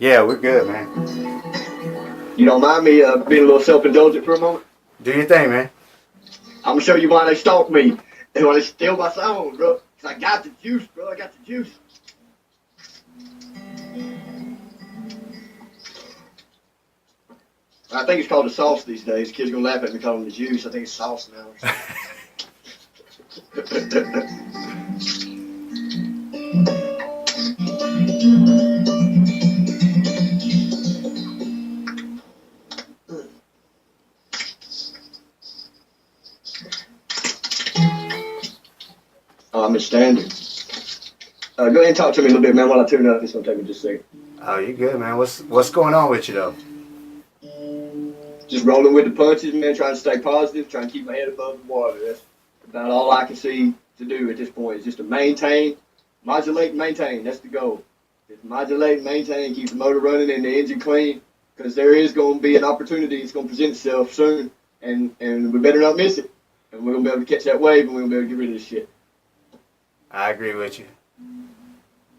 Yeah, we're good, man. You don't mind me being a little self-indulgent for a moment? Do your thing, man. I'm gonna show you why they stalk me and why they steal my song, bro. Cause I got the juice, bro. I got the juice. I think it's called the sauce these days. Kids gonna laugh at me calling it the juice. I think it's sauce now. Oh, I'm in standard. Go ahead and talk to me a little bit, man, while I tune up. It's gonna take me just a second. Oh, you good, man. What's going on with you, though? Just rolling with the punches, man, trying to stay positive, trying to keep my head above the water. That's about all I can see to do at this point. Is just to maintain, modulate, and maintain. That's the goal. Just modulate, maintain, keep the motor running and the engine clean, because there is going to be an opportunity. It's going to present itself soon, and we better not miss it. And we're going to be able to catch that wave, and we're going to be able to get rid of this shit. I agree with you.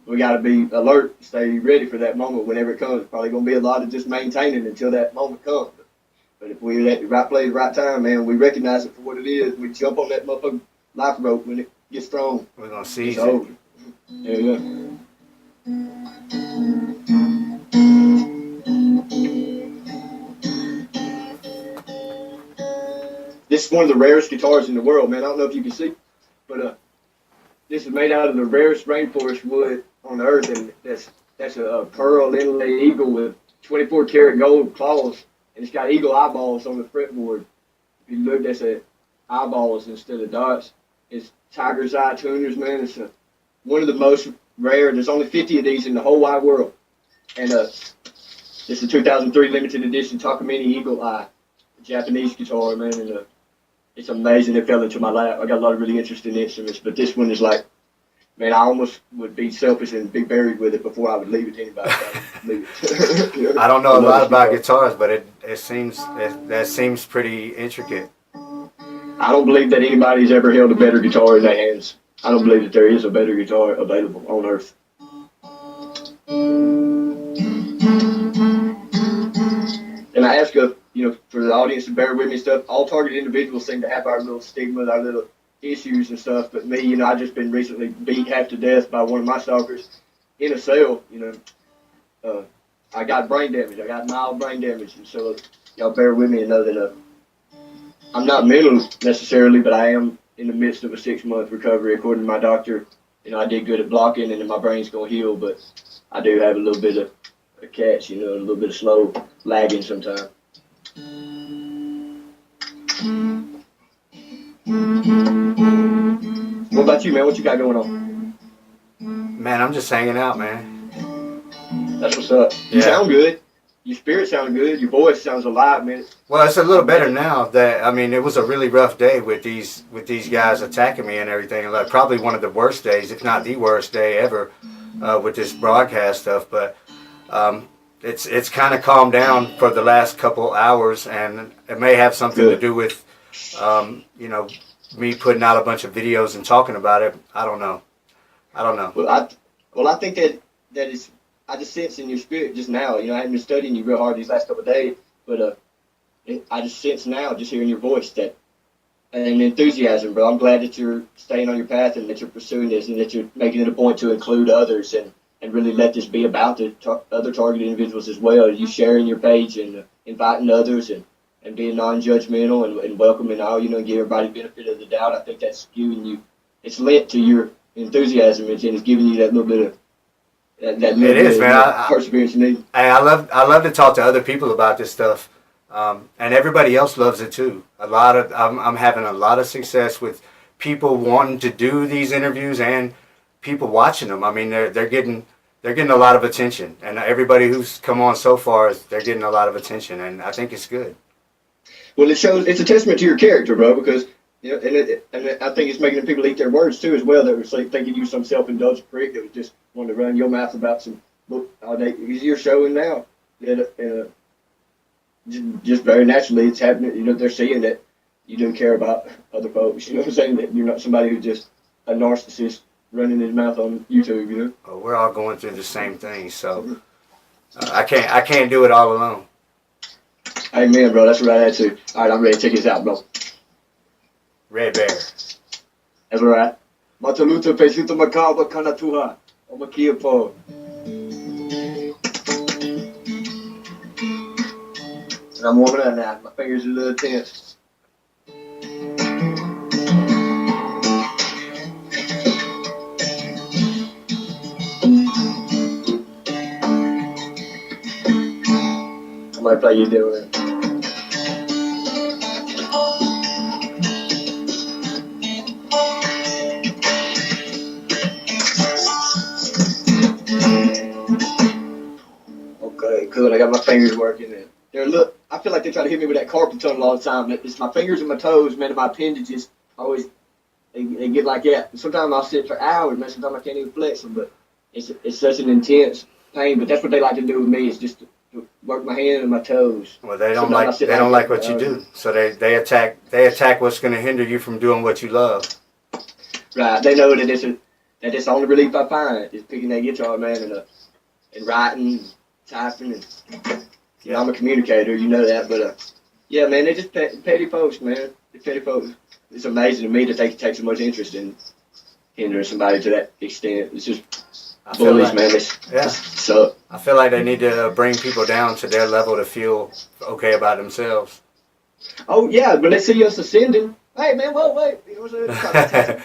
We got to be alert, stay ready for that moment whenever it comes. Probably going to be a lot of just maintaining until that moment comes. But if we're at the right place, the right time, man, we recognize it for what it is. We jump on that motherfucking life rope when it gets thrown. We're going to seize it. Over. Yeah. This is one of the rarest guitars in the world, man. I don't know if you can see, but this is made out of the rarest rainforest wood on the earth, and that's a pearl inlay eagle with 24 karat gold claws, and it's got eagle eyeballs on the fretboard. If you look, that's eyeballs instead of dots. It's tiger's eye tuners, man. It's one of the most rare. There's only 50 of these in the whole wide world, and it's a 2003 limited edition Takamine Eagle Eye, Japanese guitar, man, and it's amazing. It fell into my lap. I got a lot of really interesting instruments, but this one is like, man, I almost would be selfish and be buried with it before I would leave it to anybody. I don't know a lot about guitars, but it seems that seems pretty intricate. I don't believe that anybody's ever held a better guitar in their hands. I don't believe that there is a better guitar available on earth. And I ask for the audience to bear with me and stuff. All targeted individuals seem to have our little stigma, our little issues and stuff. But me, I just been recently beat half to death by one of my stalkers in a cell. I got brain damage. I got mild brain damage, and so y'all bear with me and know that I'm not mental necessarily, but I am in the midst of a 6-month recovery. According to my doctor, I did good at blocking, and then my brain's gonna heal. But I do have a little bit of a catch, a little bit of slow lagging sometimes. What about you, man? What you got going on? Man, I'm just hanging out, man. That's what's up. You sound good. Your spirit sounds good. Your voice sounds alive, man. Well, it's a little better now. It was a really rough day with these guys attacking me and everything. Like probably one of the worst days, if not the worst day ever, with this broadcast stuff. But it's kind of calmed down for the last couple hours, and it may have something to do with me putting out a bunch of videos and talking about it. I don't know. Well, I think that is. I just sense in your spirit just now. I haven't been studying you real hard these last couple of days, but I just sense now, just hearing your voice, that an enthusiasm, bro. I'm glad that you're staying on your path and that you're pursuing this and that you're making it a point to include others and really let this be about the other targeted individuals as well. You sharing your page and inviting others and being non-judgmental and welcoming all, and give everybody the benefit of the doubt. I think that's giving you, it's lent to your enthusiasm and it's giving you that little bit of that it is, man. Perseverance you need. I love to talk to other people about this stuff, and everybody else loves it too. I'm having a lot of success with people wanting to do these interviews and people watching them. I mean, they're getting a lot of attention, and everybody who's come on so far, they're getting a lot of attention, and I think it's good. Well, it's a testament to your character, bro, because and I think it's making people eat their words too as well. That was like thinking you some self-indulgent prick that was just wanting to run your mouth about some book all day. You're showing now that just very naturally it's happening. They're seeing that you do care about other folks. You know what I'm saying? That you're not somebody who's just a narcissist running his mouth on YouTube. We're all going through the same thing, so I can't do it all alone. Amen, bro. That's what I had to. All right, I'm ready to take this out, bro. Red Bear. That's all right. Mataluta pesito makaba kanatuha. Omakia po. And I'm warming up now. My fingers are a little tense. I might play you doing it. Okay, good. I got my fingers working. And they're look. I feel like they try to hit me with that carpal tunnel all the time. It's my fingers and my toes, man, and my appendages always they get like that. Sometimes I'll sit for hours, man. Sometimes I can't even flex them, but it's such an intense pain. But that's what they like to do with me is just to work my hand and my toes. Well, they don't like what you do, so they attack what's going to hinder you from doing what you love. Right. They know that it's the only relief I find is picking that guitar, man, and writing, typing, and you know, I'm a communicator, you know that, but yeah, man, they're just petty folks, man. They're petty folks. It's amazing to me that they can take so much interest in hindering somebody to that extent. It's just bullies, man. So I feel like they need to bring people down to their level to feel okay about themselves. Oh yeah, when they see us ascending, hey man, well wait, you know what I'm saying?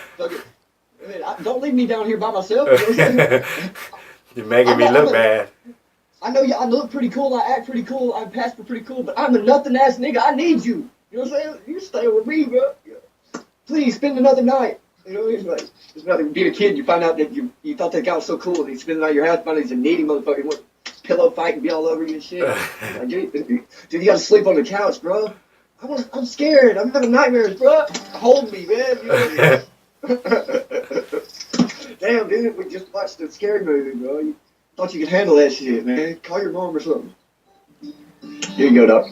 Don't leave me down here by myself. You know what I'm saying? You're making me look bad. I know I look pretty cool, I act pretty cool, I pass for pretty cool, but I'm a nothing ass nigga. I need you. You know what I'm saying? You stay with me, bro. Please spend another night. You know, it's like being a kid. You find out that you thought that guy was so cool. He's spending the night at your house. Find out he's a needy motherfucker. He wants pillow fight and be all over you and shit. Like, dude, you gotta sleep on the couch, bro. I'm scared. I'm having nightmares, bro. Hold me, man. You know? Damn, dude, we just watched the scary movie, bro. You thought you could handle that shit, man. Call your mom or something. Here you go, Doc.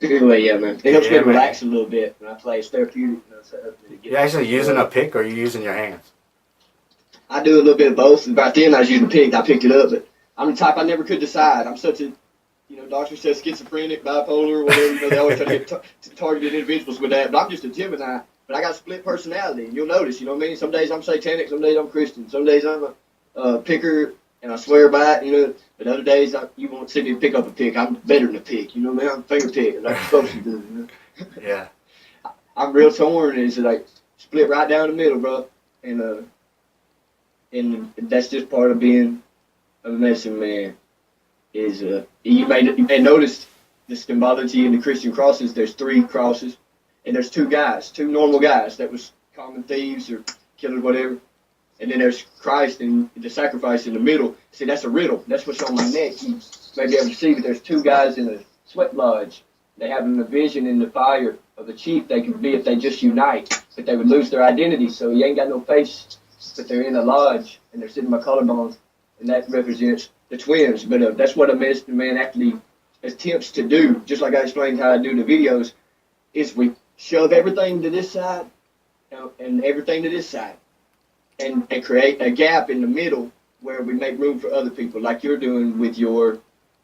Anyway, yeah, man. It helps me relax a little bit when I play. It's therapeutic. You actually using a pick or are you using your hands? I do a little bit of both. Back then I was using a pick. I picked it up, but I'm the type I never could decide. I'm such a, doctor says schizophrenic, bipolar, whatever. They always try to get targeted individuals with that. But I'm just a Gemini. But I got a split personality, and you'll notice. You know what I mean? Some days I'm satanic, some days I'm Christian, some days I'm a picker, and I swear by it. But other days you won't see me pick up a pick. I'm better than a pick. You know what I mean? I'm a finger pick, like I'm supposed to do. Yeah. I'm real torn. It's like split right down the middle, bro. And that's just part of being a medicine man. Is you may notice the symbology in the Christian crosses. There's 3 crosses, and there's 2 guys, 2 normal guys that was common thieves or killers, whatever. And then there's Christ and the sacrifice in the middle. See, that's a riddle. That's what's on my neck. You may be able to see that there's 2 guys in a sweat lodge. They have a vision in the fire of a chief they could be if they just unite, but they would lose their identity. So he ain't got no face, but they're in a lodge and they're sitting by collarbones, and that represents the twins. But that's what a medicine man actually attempts to do. Just like I explained how I do the videos, is we shove everything to this side and everything to this side. And create a gap in the middle where we make room for other people, like you're doing with your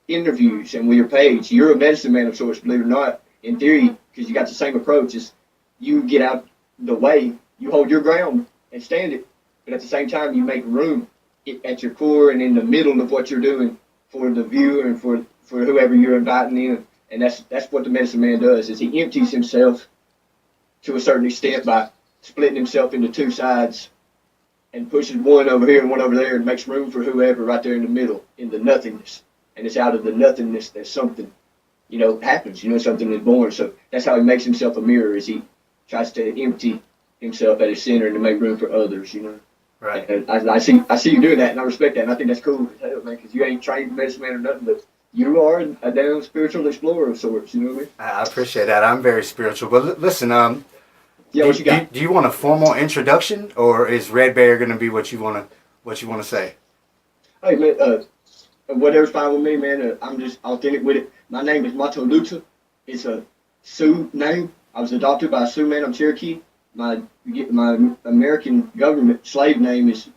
interviews and with your page. You're a medicine man of sorts, believe it or not, in theory, because you got the same approach. Is you get out the way, you hold your ground and stand it, but at the same time you make room at your core and in the middle of what you're doing for the viewer and for whoever you're inviting in. And that's what the medicine man does, is he empties himself to a certain extent by splitting himself into two sides and pushes one over here and one over there and makes room for whoever right there in the middle, in the nothingness. And it's out of the nothingness that something, happens, something is born. So that's how he makes himself a mirror, is he tries to empty himself at his center and to make room for others, Right. And I see you doing that, and I respect that, and I think that's cool as hell, man, because you ain't trained medicine man or nothing, but you are a damn spiritual explorer of sorts, you know what I mean? I appreciate that. I'm very spiritual. But listen, Yeah, what you got? do you want a formal introduction, or is Red Bear going to be what you want to say? Hey, man, whatever's fine with me, man. I'm just authentic with it. My name is Mato Luta. It's a Sioux name. I was adopted by a Sioux man. I'm Cherokee. My American government slave name is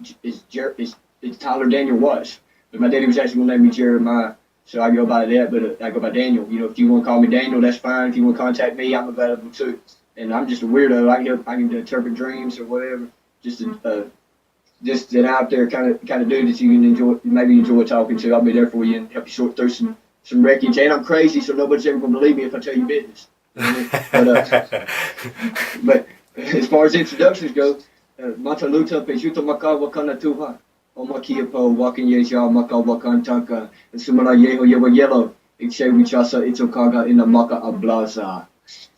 Tyler Daniel Watts. But my daddy was actually going to name me Jeremiah. So I go by that, but I go by Daniel. If you want to call me Daniel, that's fine. If you want to contact me, I'm available too. And I'm just a weirdo. I can interpret dreams or whatever. Just an out there kind of dude that you can enjoy talking to. I'll be there for you and help you sort through some wreckage. And I'm crazy, so nobody's ever gonna believe me if I tell you business. But as far as introductions go, Mata Luta Pejuto Maka Wakana Tuha. Omakiapo, Wakan Yeja, Maka Wakan Tanka, and Sumana Yeho Yewa Yellow, Iche Wichasa Itokaga in the Maka Ablaza.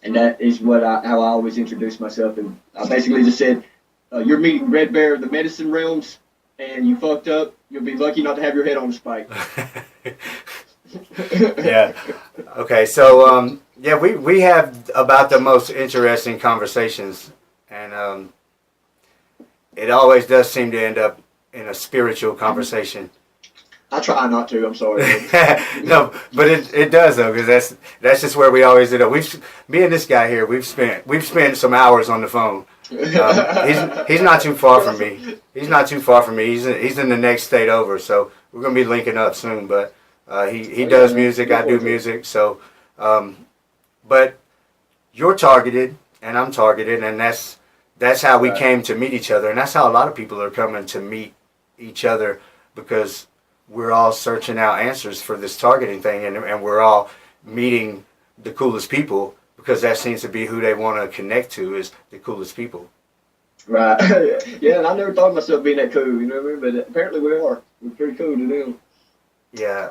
And that is how I always introduce myself. And I basically just said, you're meeting Red Bear of the medicine realms, and you fucked up, you'll be lucky not to have your head on a spike. Yeah. Okay, so, we have about the most interesting conversations, and it always does seem to end up in a spiritual conversation. I try not to. I'm sorry. No, but it does though, because that's just where we always end up. Me and this guy here, we've spent some hours on the phone. He's not too far from me. He's not too far from me. He's in the next state over, so we're gonna be linking up soon. But he does music, I do music. So, but you're targeted and I'm targeted, and that's how we came to meet each other, and that's how a lot of people are coming to meet each other, because we're all searching out answers for this targeting thing, and we're all meeting the coolest people, because that seems to be who they want to connect to, is the coolest people. Right. Yeah, and I never thought of myself being that cool, you know what I mean? But apparently we are. We're pretty cool to them. Yeah.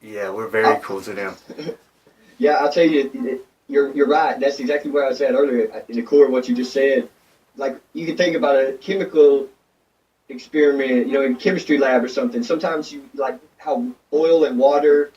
Yeah, we're very cool to them. Yeah, I'll tell you, you're right. That's exactly what I said earlier, in the core of what you just said. Like, you can think about a chemical experiment, in chemistry lab or something. Sometimes you like how oil and water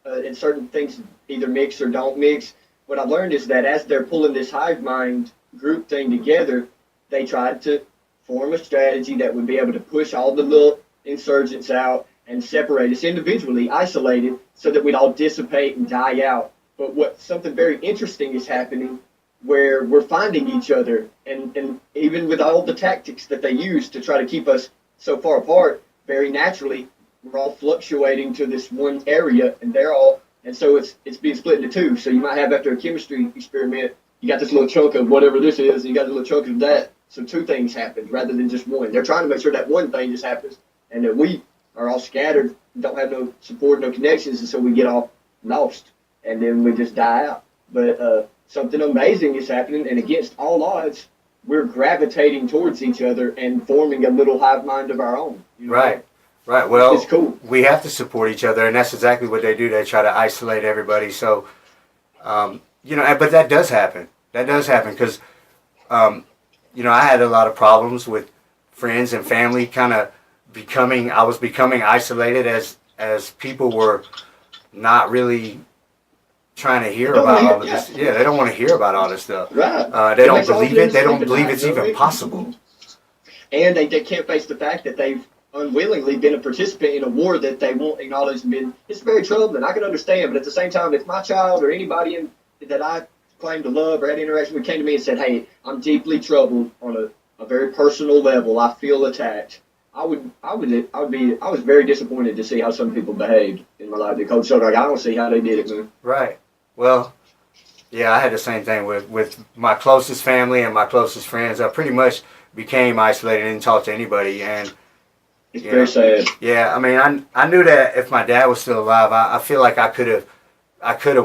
and certain things either mix or don't mix. What I've learned is that as they're pulling this hive mind group thing together, they tried to form a strategy that would be able to push all the little insurgents out and separate us individually, isolated, so that we'd all dissipate and die out. But something very interesting is happening, where we're finding each other, and even with all the tactics that they use to try to keep us so far apart, very naturally, we're all fluctuating to this one area, and so it's being split into two. So you might have, after a chemistry experiment, you got this little chunk of whatever this is, and you got a little chunk of that. So two things happen rather than just one. They're trying to make sure that one thing just happens, and that we are all scattered, don't have no support, no connections, and so we get all lost, and then we just die out. But something amazing is happening, and against all odds, we're gravitating towards each other and forming a little hive mind of our own. Right. Well, it's cool. We have to support each other, and that's exactly what they do. They try to isolate everybody. So, but that does happen. That does happen because, I had a lot of problems with friends and family I was becoming isolated as people were not really trying to hear about all of this. Yeah, they don't want to hear about all this stuff. Right. They don't believe it. They don't believe it's even possible. And they can't face the fact that they've unwillingly been a participant in a war that they won't acknowledge and been. It's very troubling. I can understand, but at the same time, if my child or anybody that I claim to love or had interaction with came to me and said, "Hey, I'm deeply troubled on a very personal level. I feel attacked," I was very disappointed to see how some people behaved in my life. The coach showed like I don't see how they did it, man. Right. Well, yeah, I had the same thing with my closest family and my closest friends. I pretty much became isolated and didn't talk to anybody. And It's very sad. yeah, I mean, I knew that if my dad was still alive, I feel like I could have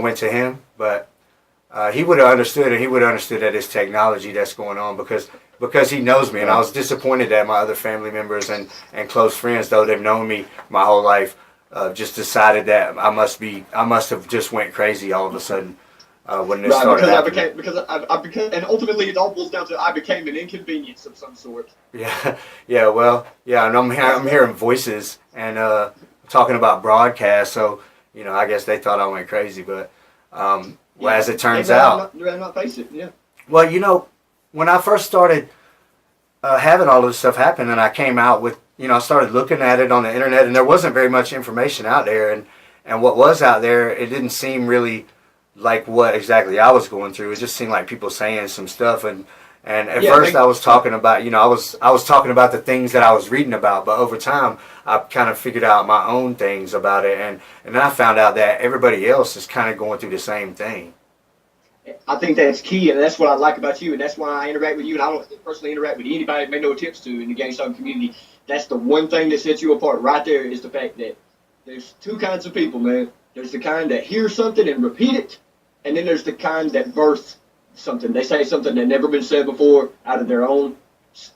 went to him, but he would have understood, and he would have understood that it's technology that's going on because he knows me. And I was disappointed that my other family members and close friends, though they've known me my whole life, just decided that I must have just went crazy all of a sudden when this started happening. I became, and ultimately it all boils down to I became an inconvenience of some sort. Yeah, yeah, well, yeah, and I'm hearing voices and talking about broadcast, so I guess they thought I went crazy, but well, as it turns out, not face it, yeah. Well, when I first started having all this stuff happen, and I came out with, I started looking at it on the internet, and there wasn't very much information out there, and what was out there, it didn't seem really like what exactly I was going through. It just seemed like people saying some stuff, and at first I was talking about, I was talking about the things that I was reading about, but over time I kind of figured out my own things about it, and then I found out that everybody else is kind of going through the same thing. I think that's key, and that's what I like about you, and that's why I interact with you, and I don't personally interact with anybody that made no attempts to in the GameStop community. That's the one thing that sets you apart right there, is the fact that there's two kinds of people, man. There's the kind that hear something and repeat it, and then there's the kind that birth something. They say something that never been said before out of their own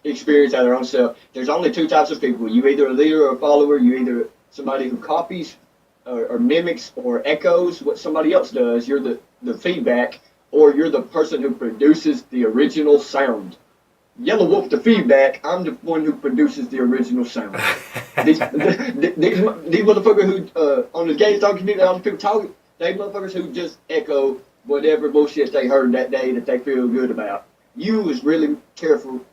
experience, out of their own self. There's only two types of people. You either a leader or a follower. You either somebody who copies or mimics or echoes what somebody else does. You're the feedback, or you're the person who produces the original sound. Yellow Wolf, the feedback. I'm the one who produces the original sound. these motherfuckers who on the GameStop community, all the people talking, they motherfuckers who just echo whatever bullshit they heard that day that they feel good about. You was really careful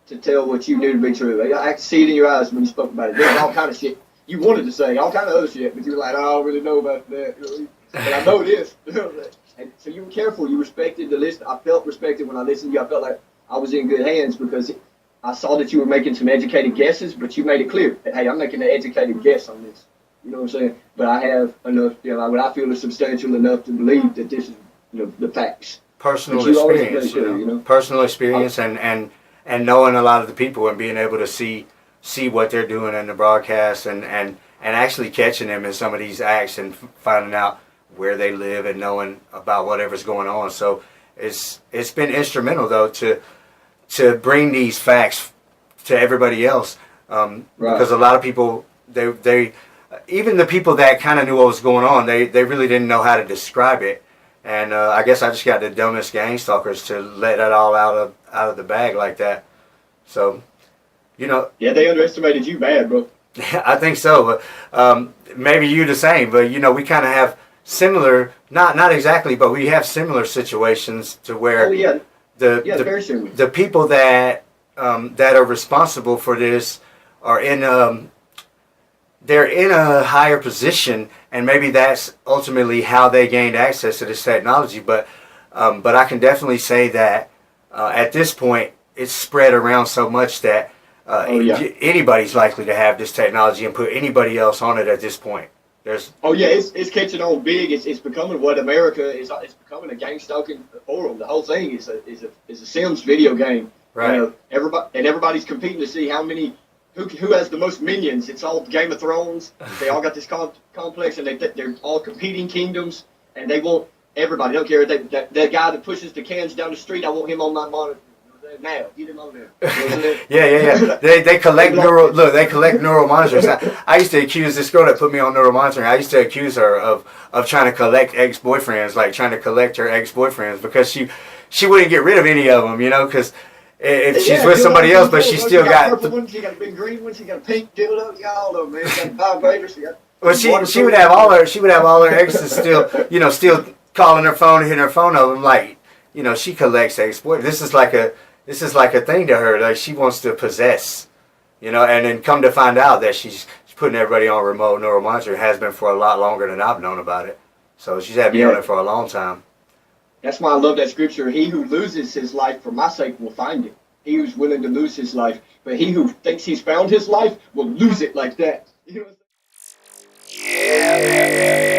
to tell what you knew to be true. I could see it in your eyes when you spoke about it. There's all kind of shit you wanted to say, all kind of other shit, but you were like, I don't really know about that. But I know this. And so you were careful. You respected the list. I felt respected when I listened to you. I felt like I was in good hands because I saw that you were making some educated guesses, but you made it clear that, hey, I'm making an educated guess on this. You know what I'm saying? But I have enough, what I feel is substantial enough to believe that this is, the facts. Personal experience, personal experience, and knowing a lot of the people and being able to see what they're doing in the broadcast and actually catching them in some of these acts and finding out where they live and knowing about whatever's going on. So it's been instrumental though to bring these facts to everybody else, because a lot of people they even the people that kind of knew what was going on, they really didn't know how to describe it. And I guess I just got the dumbest gang stalkers to let that all out of the bag like that. So, Yeah, they underestimated you bad, bro. I think so. Maybe you the same, but we kind of have similar, not exactly, but we have similar situations to where the people that are responsible for this are they're in a higher position, and maybe that's ultimately how they gained access to this technology. But I can definitely say that at this point, it's spread around so much that anybody's likely to have this technology and put anybody else on it at this point. It's catching on big. It's becoming what America is. It's becoming a gang stalking forum. The whole thing is a Sims video game. Right. Everybody's competing to see how many. Who has the most minions? It's all Game of Thrones. They all got this complex, and they're all competing kingdoms, and they want everybody. They don't care. That guy that pushes the cans down the street, I want him on my monitor. Now, get him on there. Yeah. They collect neural monitors. I used to accuse this girl that put me on neural monitoring. I used to accuse her of trying to collect ex-boyfriends, like trying to collect her ex-boyfriends, because she wouldn't get rid of any of them, because if she's with somebody else, but she still got purple one, she got a big green one, she got a pink dildo, all of them, man. She got vibrators, she got. Well, she would have all her exes still calling her phone and hitting her phone over. Like, she collects ex-boyfriends. This is like a thing to her. Like, she wants to possess, and then come to find out that she's putting everybody on remote neural monitoring, has been for a lot longer than I've known about it. So she's had me on it for a long time. That's why I love that scripture. He who loses his life for my sake will find it. he who's willing to lose his life. But he who thinks he's found his life will lose it like that. You know what I'm saying? Yeah.